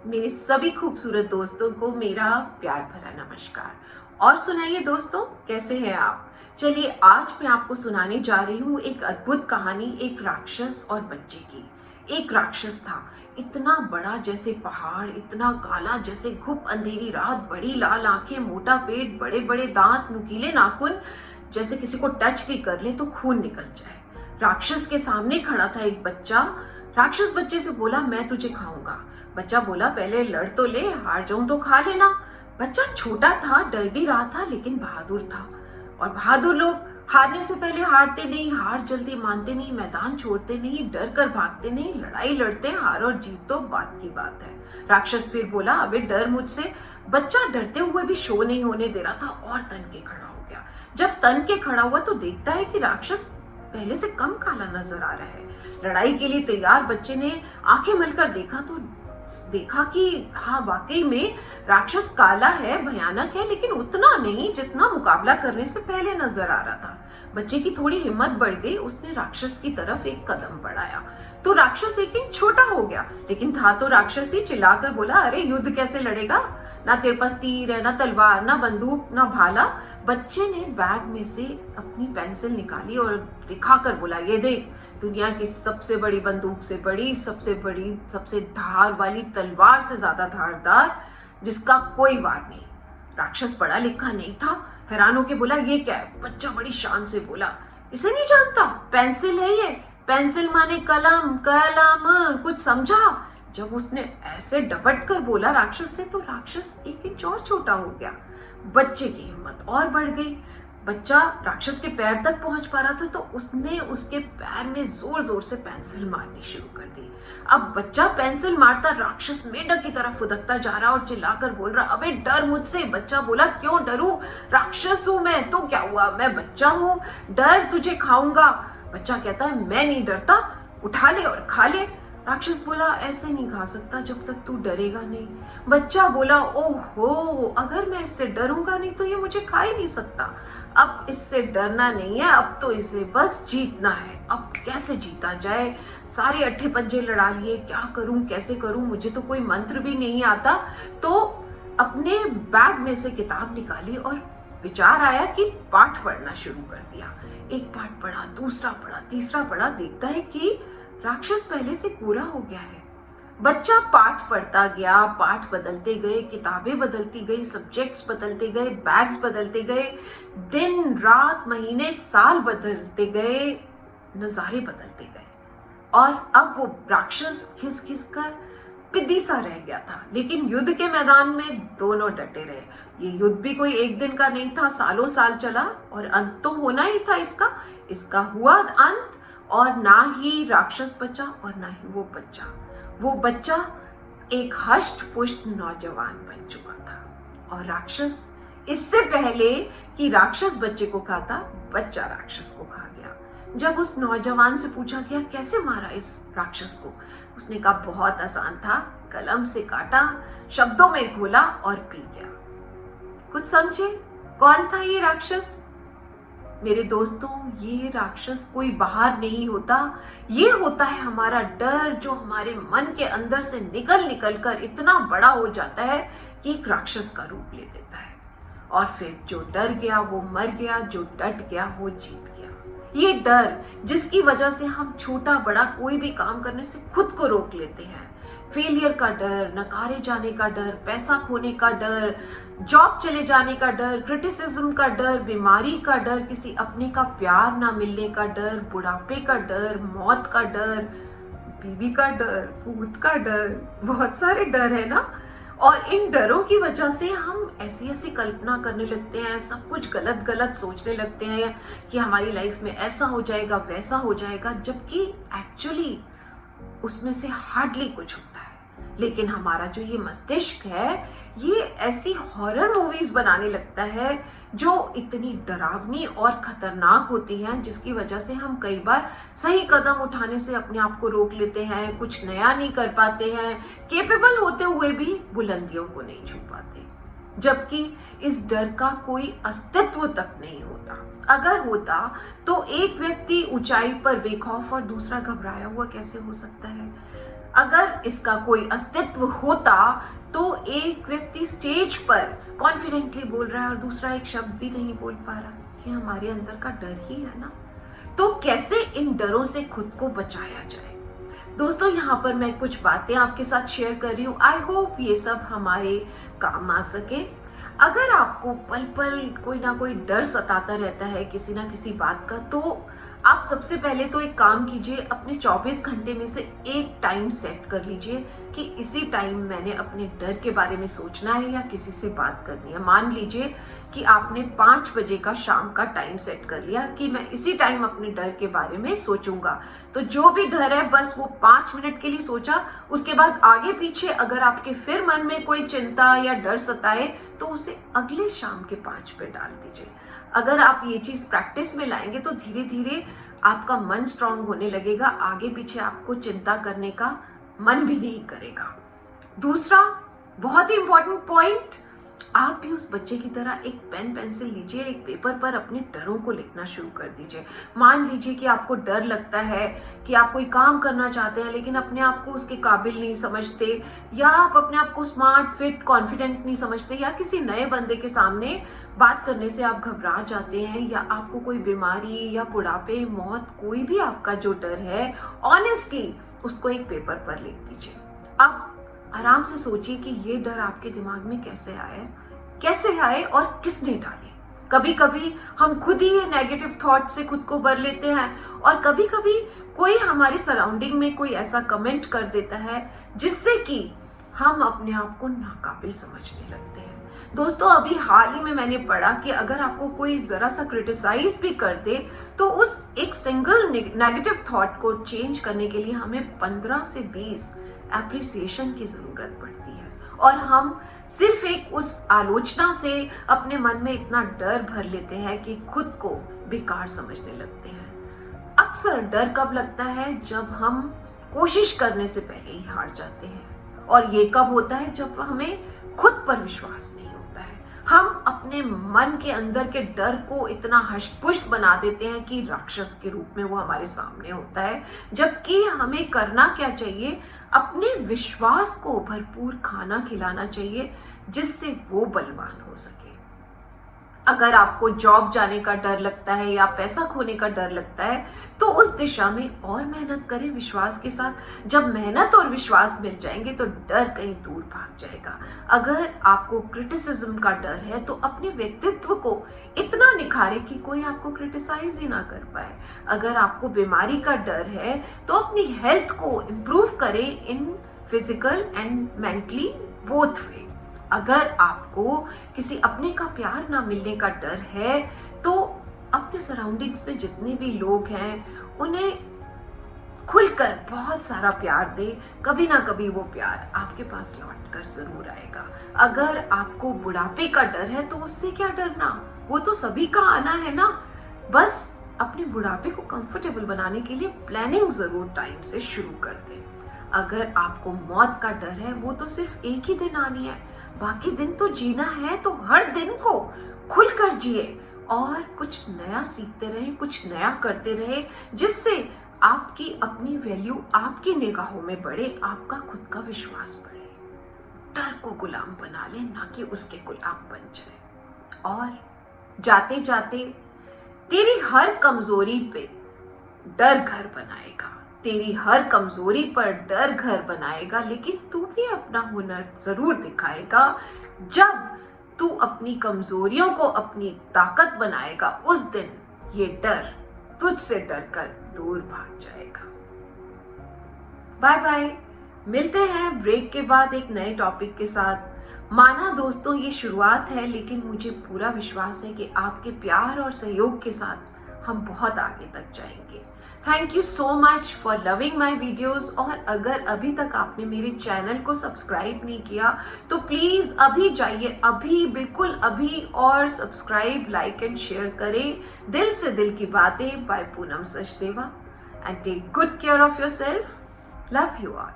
मेरे सभी खूबसूरत दोस्तों को मेरा प्यार भरा नमस्कार। और सुनाइए दोस्तों, कैसे हैं आप? चलिए, आज मैं आपको सुनाने जा रही हूँ एक अद्भुत कहानी, एक राक्षस और बच्चे की। एक राक्षस था, इतना बड़ा जैसे पहाड़, इतना काला जैसे घुप अंधेरी रात, बड़ी लाल आंखें, मोटा पेट, बड़े बड़े दांत, नुकीले नाखून, जैसे किसी को टच भी कर ले तो खून निकल जाए। राक्षस के सामने खड़ा था एक बच्चा। राक्षस बच्चे से बोला, मैं तुझे खाऊंगा। बच्चा बोला, पहले लड़ तो ले, हार जाऊं तो खा लेना। बच्चा छोटा था, डर भी रहा था, लेकिन बहादुर था। और बहादुर लोग हारने से पहले हारते नहीं, हार जल्दी मानते नहीं, मैदान छोड़ते नहीं, डर कर भागते नहीं, लड़ाई लड़ते। हार और जीत तो बात की बात है। राक्षस फिर बोला, अबे डर मुझसे। बच्चा डरते हुए भी शो नहीं होने दे रहा था और तन के खड़ा हो गया। जब तन के खड़ा हुआ तो देखता है कि राक्षस पहले से कम काला नजर आ रहा है। लड़ाई के लिए तैयार बच्चे ने आंखें मलकर देखा कि हाँ, वाकई में राक्षस काला है, भयानक है, लेकिन उतना नहीं जितना मुकाबला करने से पहले नजर आ रहा था। बच्चे की थोड़ी हिम्मत बढ़ गई, उसने राक्षस की तरफ एक कदम बढ़ाया तो राक्षस एक इंच छोटा हो गया, लेकिन था तो राक्षस ही। चिल्लाकर बोला, अरे युद्ध कैसे लड़ेगा? ना तेरे पास तीर है, ना तलवार, ना बंदूक, ना भाला। बच्चे ने बैग में से अपनी पेंसिल निकाली और दिखाकर बोला, ये देख, दुनिया की सबसे बड़ी बंदूक से बड़ी, सबसे बड़ी, सबसे धार वाली तलवार से ज्यादा धारदार, जिसका कोई वार नहीं। राक्षस पढ़ा लिखा नहीं था, हैरान होके बोला, ये क्या है? बच्चा बड़ी शान से बोला, इसे नहीं जानता? पेंसिल है ये। पेंसिल माने कलम, कलम, कुछ समझा? जब उसने ऐसे डपट कर बोला राक्षस से, तो राक्षस एक इंच और छोटा हो गया। बच्चे की हिम्मत और बढ़ गई। बच्चा राक्षस के पैर तक पहुंच पा रहा था तो उसने उसके पैर में जोर जोर से पेंसिल मारनी शुरू कर दी। अब बच्चा पेंसिल मारता राक्षस मेढक की तरफ फुदकता जा रहा और चिल्लाकर बोल रहा, अबे डर मुझसे। बच्चा बोला, क्यों डरूं? राक्षस हूं मैं, तो क्या हुआ? मैं बच्चा हूं, डर, तुझे खाऊंगा। बच्चा कहता है, मैं नहीं डरता, उठा ले और खा ले। राक्षस बोला, ऐसे नहीं खा सकता जब तक तू डरेगा नहीं। बच्चा बोला, ओहो, अगर मैं इससे डरूंगा नहीं तो ये मुझे खा ही नहीं सकता। अब इससे डरना नहीं है, अब तो इसे बस जीतना है। अब कैसे जीता जाए? सारे अट्ठे पंजे लड़ा लिए, क्या करूं, कैसे करूं, मुझे तो कोई मंत्र भी नहीं आता। तो अपने बैग में से किताब निकाली और विचार आया कि पाठ पढ़ना शुरू कर दिया। एक पाठ पढ़ा, दूसरा पढ़ा, तीसरा पढ़ा, देखता है कि राक्षस पहले से पूरा हो गया है। बच्चा पाठ पढ़ता गया, पाठ बदलते गए, किताबें बदलती गई, सब्जेक्ट्स बदलते गए, बैग्स बदलते गए, दिन रात महीने साल बदलते गए, नजारे बदलते गए। और अब वो राक्षस खिस खिस कर पिद्दी सा रह गया था। लेकिन युद्ध के मैदान में दोनों डटे रहे। ये युद्ध भी कोई एक दिन का नहीं था, सालों साल चला और अंत तो होना ही था इसका। इसका हुआ अंत, और ना ही राक्षस बचा और ना ही वो बच्चा। वो बच्चा एक हष्ट पुष्ट नौजवान बन चुका था और राक्षस इससे पहले कि राक्षस बच्चे को खाता, बच्चा राक्षस को खा गया। जब उस नौजवान से पूछा गया, कैसे मारा इस राक्षस को? उसने कहा, बहुत आसान था, कलम से काटा, शब्दों में घोला और पी गया। कुछ समझे कौन था ये राक्षस? मेरे दोस्तों, ये राक्षस कोई बाहर नहीं होता, ये होता है हमारा डर, जो हमारे मन के अंदर से निकल निकल कर इतना बड़ा हो जाता है कि एक राक्षस का रूप ले देता है। और फिर जो डर गया वो मर गया, जो डट गया वो जीत गया। ये डर, जिसकी वजह से हम छोटा बड़ा कोई भी काम करने से खुद को रोक लेते हैं। फेलियर का डर, नकारे जाने का डर, पैसा खोने का डर, जॉब चले जाने का डर, क्रिटिसिज्म का डर, बीमारी का डर, किसी अपने का प्यार ना मिलने का डर, बुढ़ापे का डर, मौत का डर, बीवी का डर, भूत का डर, बहुत सारे डर है ना। और इन डरों की वजह से हम ऐसी ऐसी कल्पना करने लगते हैं, सब कुछ गलत गलत सोचने लगते हैं कि हमारी लाइफ में ऐसा हो जाएगा, वैसा हो जाएगा, जबकि एक्चुअली उसमें से हार्डली कुछ होता है। लेकिन हमारा जो ये मस्तिष्क है, ये ऐसी हॉरर मूवीज बनाने लगता है जो इतनी डरावनी और खतरनाक होती हैं, जिसकी वजह से हम कई बार सही कदम उठाने से अपने आप को रोक लेते हैं, कुछ नया नहीं कर पाते हैं, केपेबल होते हुए भी बुलंदियों को नहीं छू पाते। जबकि इस डर का कोई अस्तित्व तक नहीं होता। अगर होता तो एक व्यक्ति ऊंचाई पर बेखौफ और दूसरा घबराया हुआ कैसे हो सकता है? अगर इसका कोई अस्तित्व होता तो एक व्यक्ति स्टेज पर कॉन्फिडेंटली बोल रहा है और दूसरा एक शब्द भी नहीं बोल पा रहा, ये हमारे अंदर का डर ही है ना। तो कैसे इन डरों से खुद को बचाया जाए? दोस्तों, यहाँ पर मैं कुछ बातें आपके साथ शेयर कर रही हूँ। आई होप ये सब हमारे काम आ सके। अगर आपको पल पल कोई ना कोई डर सताता रहता है किसी ना किसी बात का, तो आप सबसे पहले तो एक काम कीजिए, अपने 24 घंटे में से एक टाइम सेट कर लीजिए कि इसी टाइम मैंने अपने डर के बारे में सोचना है या किसी से बात करनी है। मान लीजिए कि आपने 5 बजे का शाम का टाइम सेट कर लिया कि मैं इसी टाइम अपने डर के बारे में सोचूंगा। तो जो भी डर है बस वो 5 मिनट के लिए सोचा, उसके बाद आगे पीछे अगर आपके फिर मन में कोई चिंता या डर सताए तो उसे अगले शाम के 5 पे डाल दीजिए। अगर आप ये चीज प्रैक्टिस में लाएंगे तो धीरे धीरे आपका मन स्ट्रांग होने लगेगा, आगे पीछे आपको चिंता करने का मन भी नहीं करेगा। दूसरा बहुत ही इंपॉर्टेंट पॉइंट, आप भी उस बच्चे की तरह एक पेन पेंसिल लीजिए, एक पेपर पर अपने डरों को लिखना शुरू कर दीजिए। मान लीजिए कि आपको डर लगता है कि आप कोई काम करना चाहते हैं लेकिन अपने आप को उसके काबिल नहीं समझते, या आप अपने आप को स्मार्ट, फिट, कॉन्फिडेंट नहीं समझते, या किसी नए बंदे के सामने बात करने से आप घबरा जाते हैं, या आपको कोई बीमारी या बुढ़ापे, मौत, कोई भी आपका जो डर है, ऑनेस्टली उसको एक पेपर पर लिख दीजिए। अब आराम से सोचिए कि ये डर आपके दिमाग में कैसे आए और किसने डाले। कभी कभी हम खुद ही ये नेगेटिव थॉट से खुद को भर लेते हैं, और कभी कभी कोई हमारे सराउंडिंग में कोई ऐसा कमेंट कर देता है जिससे कि हम अपने आप को नाकाबिल समझने लगते हैं। दोस्तों, अभी हाल ही में मैंने पढ़ा कि अगर आपको कोई जरा सा क्रिटिसाइज भी कर दे तो उस एक सिंगल नेगेटिव थॉट को चेंज करने के लिए हमें 15 से 20 एप्रिसिएशन की जरूरत पड़ती है, और हम सिर्फ एक उस आलोचना से अपने मन में इतना डर भर लेते हैं कि खुद को बेकार समझने लगते हैं। अक्सर डर कब लगता है? जब हम कोशिश करने से पहले ही हार जाते हैं। और ये कब होता है? जब हमें खुद पर विश्वास नहीं होता है। हम अपने मन के अंदर के डर को इतना हष्ट-पुष्ट बना देते हैं कि राक्षस के रूप में वो हमारे सामने होता है, जबकि हमें करना क्या चाहिए? अपने विश्वास को भरपूर खाना खिलाना चाहिए जिससे वो बलवान हो सके। अगर आपको जॉब जाने का डर लगता है या पैसा खोने का डर लगता है तो उस दिशा में और मेहनत करें विश्वास के साथ। जब मेहनत और विश्वास मिल जाएंगे तो डर कहीं दूर भाग जाएगा। अगर आपको क्रिटिसिज्म का डर है तो अपने व्यक्तित्व को इतना निखारे कि कोई आपको क्रिटिसाइज ही ना कर पाए। अगर आपको बीमारी का डर है तो अपनी हेल्थ को इम्प्रूव करें in physical and mentally both way. अगर आपको किसी अपने का प्यार ना मिलने का डर है तो अपने सराउंडिंग्स में जितने भी लोग हैं उन्हें खुलकर बहुत सारा प्यार दे, कभी ना कभी वो प्यार आपके पास लौट कर जरूर आएगा। अगर आपको बुढ़ापे का डर है तो उससे क्या डरना, वो तो सभी का आना है ना। बस अपने बुढ़ापे को कंफर्टेबल बनाने के लिए प्लानिंग जरूर टाइम से शुरू कर दें। अगर आपको मौत का डर है वो तो सिर्फ एक ही दिन आनी है, बाकी दिन तो जीना है, तो हर दिन को खुलकर जिए और कुछ नया सीखते रहे, कुछ नया करते रहे, जिससे आपकी अपनी वैल्यू आपकी निगाहों में बढ़े, आपका खुद का विश्वास बढ़े। डर को गुलाम बना ले, ना कि उसके गुलाम बन जाए। और जाते जाते तेरी हर कमजोरी पे डर घर बनाएगा, तेरी हर कमजोरी पर डर घर बनाएगा, लेकिन तू भी अपना हुनर जरूर दिखाएगा। जब तू अपनी कमजोरियों को अपनी ताकत बनाएगा उस दिन ये डर तुझसे डरकर दूर भाग जाएगा। बाय बाय, मिलते हैं ब्रेक के बाद एक नए टॉपिक के साथ। माना दोस्तों ये शुरुआत है, लेकिन मुझे पूरा विश्वास है कि आपके प्यार और सहयोग के साथ हम बहुत आगे तक जाएंगे। Thank you so much for loving my videos. और अगर अभी तक आपने मेरे चैनल को सब्सक्राइब नहीं किया तो प्लीज़ अभी जाइए, अभी, बिल्कुल अभी, और सब्सक्राइब, लाइक एंड शेयर करें। दिल से दिल की बातें by Poonam Sachdeva. And take good care of yourself. Love you all.